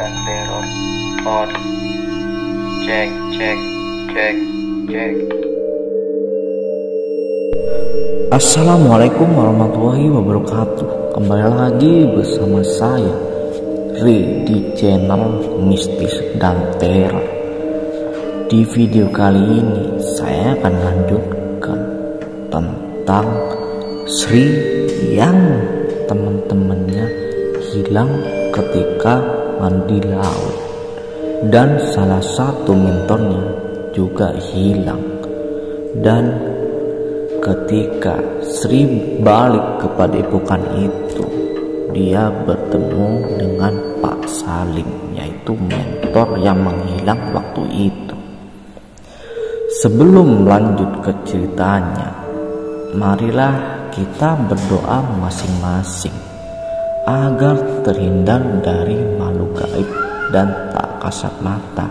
dan teror. On. Cek. Assalamualaikum warahmatullahi wabarakatuh. Kembali lagi bersama saya Ri di channel Mistis dan Teror. Di video kali ini saya akan lanjutkan tentang Sri yang teman-temannya hilang ketika mandi laut, dan salah satu mentornya juga hilang. Dan ketika Sri balik ke padepokan itu, dia bertemu dengan Pak Salim, yaitu mentor yang menghilang waktu itu. Sebelum lanjut ke ceritanya, marilah kita berdoa masing-masing agar terhindar dari makhluk gaib dan tak kasat mata.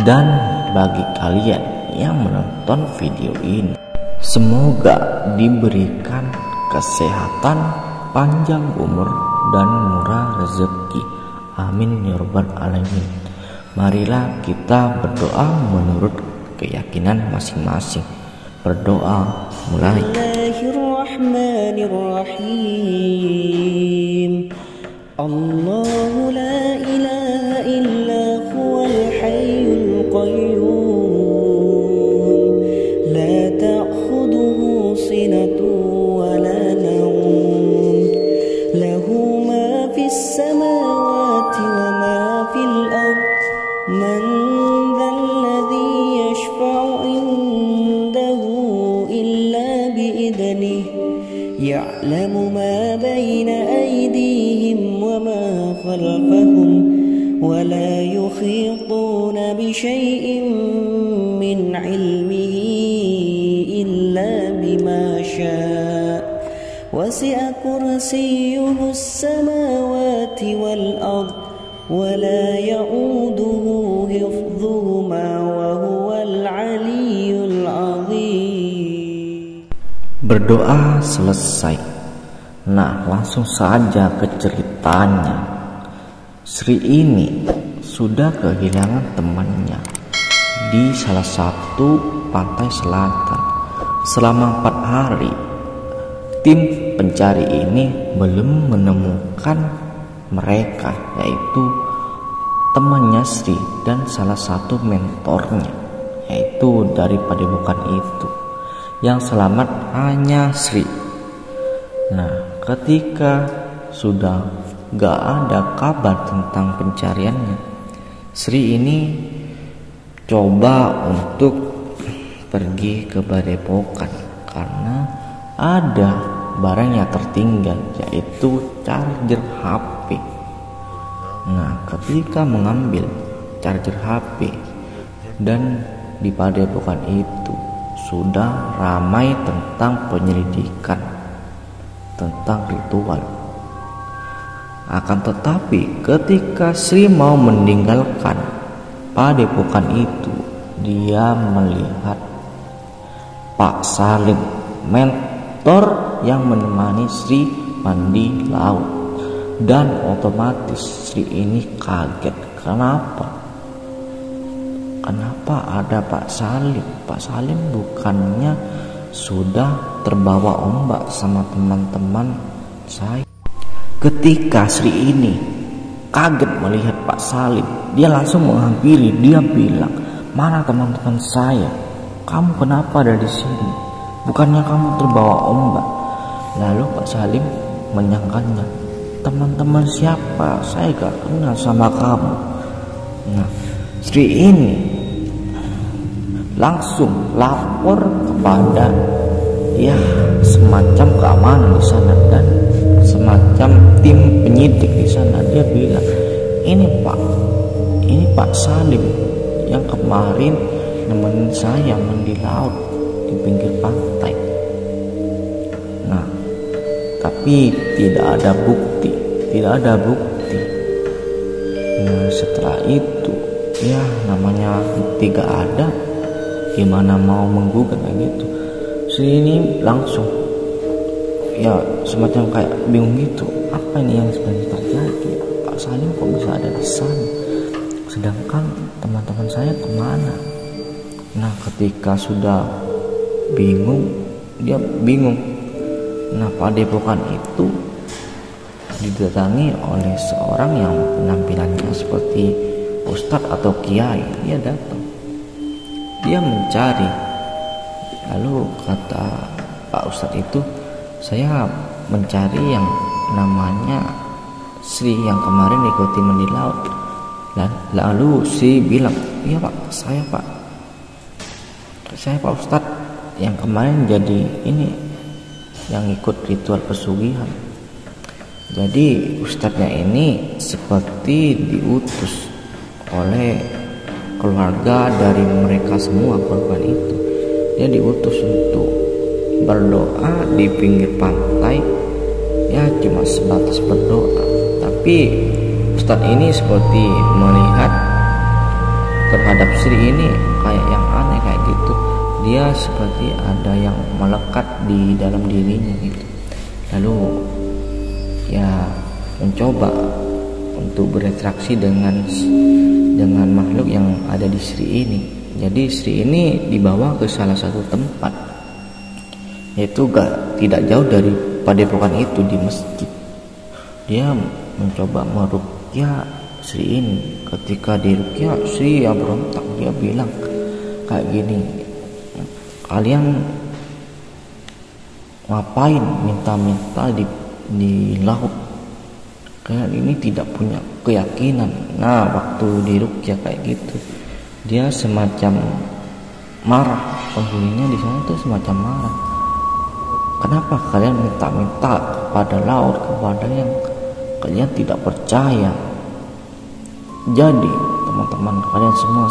Dan bagi kalian yang menonton video ini, semoga diberikan kesehatan, panjang umur, dan murah rezeki. Amin ya rabbal alamin. Marilah kita berdoa menurut keyakinan masing-masing. Berdoa mulai. Bismillahirrahmanirrahim. Allahu la ilaha illa huwal hayyul qayyum, la ta'khudhuhu sinatun wa la nawm, lahu ma fis samawati wa ma fil ard, man dhal ladzi yashfa'u indahu illa bi'idnih, ya'lamu ma bayna aydihim wa ma khalfahum, wa la yuhituna bi syai'in min 'ilmihi illa bima syaa', wasi'a kursiyyuhu as-samawati wal ard, wa la ya'uduhu hifdhuhuma wa huwal 'aliyyul 'azim. Berdoa selesai. Nah, langsung saja ke ceritanya. Sri ini sudah kehilangan temannya di salah satu pantai selatan selama 4 hari. Tim pencari ini belum menemukan mereka, yaitu temannya Sri dan salah satu mentornya, yaitu dari padepokan itu. Yang selamat hanya Sri. Nah, ketika sudah gak ada kabar tentang pencariannya, Sri ini coba untuk pergi ke padepokan karena ada barang yang tertinggal, yaitu charger HP. Nah, ketika mengambil charger HP dan di padepokan itu sudah ramai tentang penyelidikan tentang ritual. Akan tetapi ketika Sri mau meninggalkan padepokan itu, dia melihat Pak Salim, mentor yang menemani Sri mandi laut. Dan otomatis Sri ini kaget. Kenapa ada Pak Salim? Pak Salim bukannya sudah terbawa ombak sama teman-teman saya. Ketika Sri ini kaget melihat Pak Salim, dia langsung menghampiri. Dia bilang, "Mana teman-teman saya? Kamu kenapa ada di sini? Bukannya kamu terbawa ombak?" Lalu Pak Salim menyangkanya, "Teman-teman siapa? Saya gak kenal sama kamu." Nah, Sri ini langsung lapor kepada semacam keamanan di sana dan semacam tim penyidik di sana. Dia bilang, ini Pak Salim yang kemarin nemenin saya mandi laut di pinggir pantai." Nah, tapi tidak ada bukti. Nah, setelah itu namanya bukti gak ada, gimana mau menggugat kayak gitu. Sri ini langsung semacam kayak bingung gitu, apa ini yang sebenarnya terjadi. Pak Salim kok bisa ada di sana, sedangkan teman-teman saya kemana? Nah ketika sudah bingung, dia bingung. Nah padepokan itu didatangi oleh seorang yang penampilannya seperti ustadz atau kiai. Dia datang, dia mencari. Lalu kata Pak Ustadz itu, saya mencari yang namanya Sri yang kemarin ikuti mandi laut. Lalu Sri bilang, iya Pak, saya Pak Ustadz yang kemarin jadi ini, yang ikut ritual pesugihan. Jadi ustadznya ini seperti diutus oleh keluarga dari mereka semua korban itu. Dia diutus untuk berdoa di pinggir pantai, ya cuma sebatas berdoa. Tapi ustadz ini seperti melihat terhadap Sri ini kayak yang aneh kayak gitu. Dia seperti ada yang melekat di dalam dirinya gitu. Lalu ya mencoba untuk berinteraksi dengan makhluk yang ada di Sri ini. Jadi Sri ini dibawa ke salah satu tempat, yaitu tidak jauh dari padepokan itu, di masjid. Dia mencoba meruqyah Sri ini. Ketika diruqyah, Sri ya berontak. Dia bilang kayak gini, kalian ngapain minta-minta di laut? Kalian ini tidak punya keyakinan. Nah waktu diruqyah kayak gitu, dia semacam marah. Penghuninya di sana tuh semacam marah. Kenapa kalian minta-minta kepada laut, kepada yang kalian tidak percaya? Jadi teman-teman kalian semua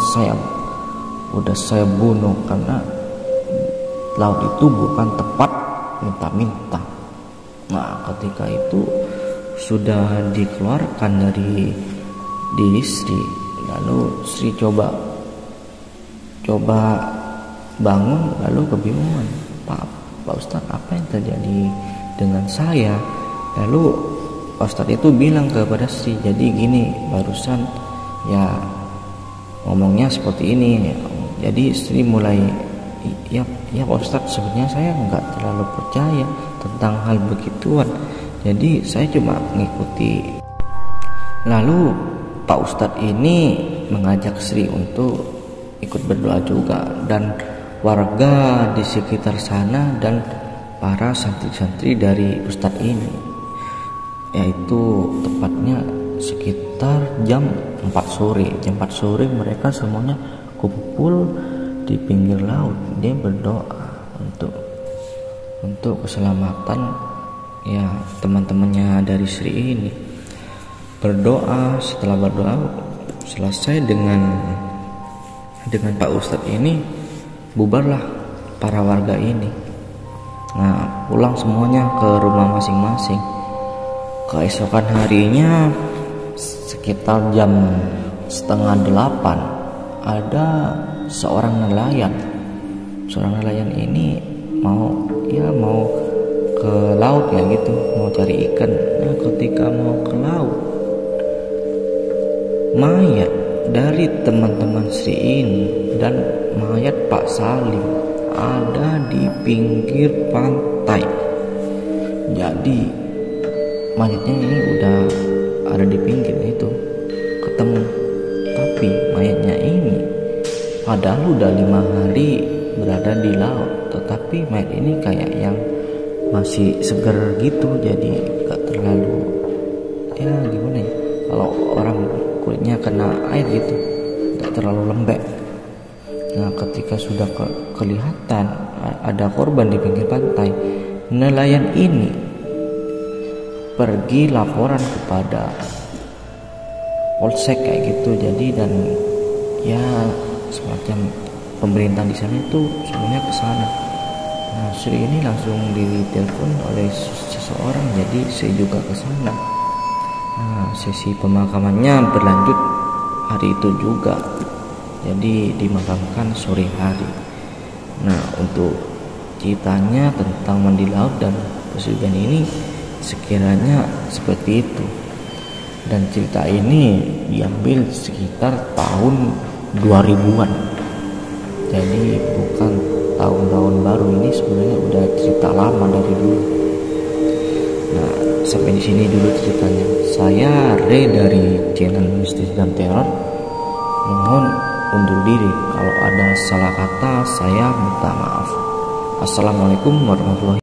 saya bunuh karena laut itu bukan tempat minta-minta. Nah ketika itu sudah dikeluarkan dari diri Sri. Lalu Sri coba bangun, lalu kebingungan. Pak Ustadz, apa yang terjadi dengan saya? Lalu Pak Ustadz itu bilang kepada Sri, jadi gini, barusan ya ngomongnya seperti ini. Jadi Sri mulai, ya Pak Ustadz, sebenarnya saya nggak terlalu percaya tentang hal begituan. Jadi saya cuma mengikuti. Lalu Pak Ustadz ini mengajak Sri untuk ikut berdoa juga, dan warga di sekitar sana dan para santri-santri dari Ustadz ini, yaitu tepatnya sekitar jam 4 sore. Jam 4 sore mereka semuanya kumpul di pinggir laut. Dia berdoa untuk keselamatan ya teman-temannya dari Sri ini. Berdoa, setelah berdoa selesai dengan Pak Ustadz ini, bubarlah para warga ini. Nah pulang semuanya ke rumah masing-masing. Keesokan harinya sekitar jam 7:30 ada seorang nelayan. Seorang nelayan ini mau ke laut ya gitu, mau cari ikan. Nah ketika mau ke laut, mayat dari teman-teman Sri ini dan mayat Pak Salim ada di pinggir pantai. Jadi mayatnya ini udah ada di pinggir itu, ketemu. Tapi mayatnya ini padahal udah 5 hari berada di laut, tetapi mayat ini kayak yang masih seger gitu. Jadi gak terlalu, ya gimana ya, kalau orang kulitnya kena air gitu, gak terlalu lembek. Nah ketika sudah kelihatan ada korban di pinggir pantai, nelayan ini pergi laporan kepada polsek kayak gitu. Jadi dan ya semacam pemerintah di sana itu semuanya ke sana. Nah Sri ini langsung ditelepon oleh seseorang, jadi saya juga ke sana. Nah sesi pemakamannya berlanjut hari itu juga, jadi dimakamkan sore hari. Nah untuk ceritanya tentang mandi laut dan pesugihan ini sekiranya seperti itu. Dan cerita ini diambil sekitar tahun 2000-an. Jadi bukan tahun-tahun baru, ini sebenarnya udah cerita lama dari dulu. Nah, sampai di sini dulu ceritanya. Saya Ray dari channel Mistis dan Teror. Mohon undur diri. Kalau ada salah kata, saya minta maaf. Assalamualaikum warahmatullahi wabarakatuh.